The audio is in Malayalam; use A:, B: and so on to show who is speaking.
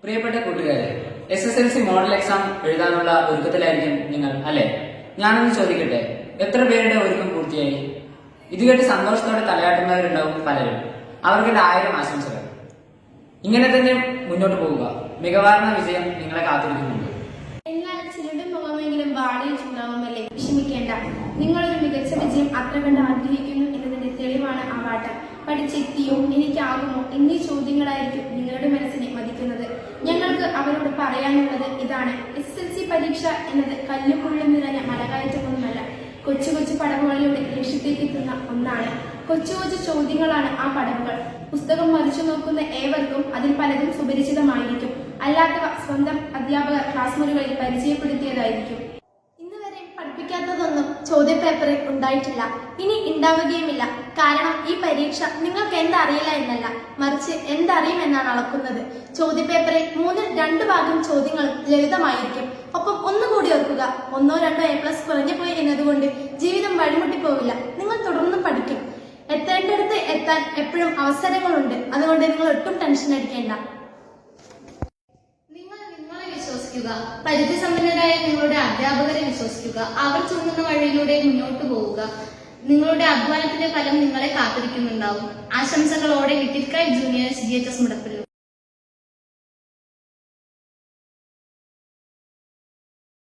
A: പ്രിയപ്പെട്ട കൂട്ടുകാരെ, SSLC മോഡൽ എക്സാം എഴുതാനുള്ള ഒരുക്കത്തിലായിരിക്കും നിങ്ങൾ അല്ലെ? ഞാനൊന്ന് ചോദിക്കട്ടെ, എത്ര പേരുടെ ഒരുക്കം പൂർത്തിയായി? ഇത് കേട്ട് സന്തോഷത്തോടെ തലയാട്ടുന്നവരുണ്ടാവും പലരും. അവർക്ക് 1000 ആശംസകൾ. ഇങ്ങനെ തന്നെ മുന്നോട്ട് പോവുക. മികവാർന്ന വിജയം നിങ്ങളെ കാത്തിരിക്കുന്നുണ്ട്.
B: എന്നാൽ ചിലരുടെ മുഖമെങ്കിലും വാടിയിട്ടുണ്ടാവുമല്ലേ? വിഷമിക്കേണ്ട. നിങ്ങളൊരു മികച്ച വിജയം അത്ര കണ്ട് ആഗ്രഹിക്കുന്നു എന്നതിന്റെ തെളിവാണ് ആ വാട്ടം. പഠിച്ചെത്തിയോ, എനിക്കാകുമോ എന്നീ ചോദ്യങ്ങളായിരിക്കും നിങ്ങളുടെ മനസ്സിനെ മതിക്കുന്നത്. ഞങ്ങൾക്ക് അവരോട് പറയാനുള്ളത് ഇതാണ്: SSLC പരീക്ഷ എന്നത് കല്ലും മുള്ളും നിറഞ്ഞ മലകയറ്റമൊന്നുമല്ല. കൊച്ചു കൊച്ചു പടവുകളിലൂടെ ലക്ഷ്യത്തേക്കെത്തുന്ന ഒന്നാണ്. കൊച്ചു കൊച്ചു ചോദ്യങ്ങളാണ് ആ പടവുകൾ. പുസ്തകം മറിച്ചു നോക്കുന്ന ഏവർക്കും അതിൽ പലതും സുപരിചിതമായിരിക്കും. അല്ലാത്തവ സ്വന്തം അധ്യാപകർ ക്ലാസ് മുറികളിൽ പരിചയപ്പെടുത്തിയതായിരിക്കും. ഇന്ന് വരെ പഠിപ്പിക്കാത്തതൊന്നും ചോദ്യപേപ്പറിൽ ഉണ്ടായിട്ടില്ല, ഇനി ഉണ്ടാവുകയുമില്ല. കാരണം ഈ പരീക്ഷ നിങ്ങൾക്ക് എന്തറിയില്ല എന്നല്ല, മറിച്ച് എന്തറിയും എന്നാണ് അളക്കുന്നത്. ചോദ്യപേപ്പറിൽ 3/2 ഭാഗം ചോദ്യങ്ങൾ ലളിതമായിരിക്കും. ഒപ്പം ഒന്നുകൂടി ഓർക്കുക, 1 2 A+ കുറഞ്ഞു പോയി എന്നതുകൊണ്ട് ജീവിതം വഴിമുട്ടിപ്പോവില്ല. നിങ്ങൾ തുടർന്ന് പഠിക്കും. എത്തേണ്ടടുത്ത് എത്താൻ എപ്പോഴും അവസരങ്ങളുണ്ട്. അതുകൊണ്ട് നിങ്ങൾ ഒട്ടും ടെൻഷൻ അടിക്കേണ്ട.
C: നിങ്ങളെ വിശ്വസിക്കുക. പരിചയസമ്പന്നരായ നിങ്ങളുടെ അധ്യാപകരെ വിശ്വസിക്കുക. അവർ ചൂണ്ടുന്ന വഴിയിലൂടെ മുന്നോട്ട് പോവുക. നിങ്ങളുടെ അധ്വാനത്തിന്റെ ഫലം നിങ്ങളെ കാത്തിരിക്കുന്നുണ്ടാവും. ആശംസകളോടെ little kite juniors GHS Mudappallur.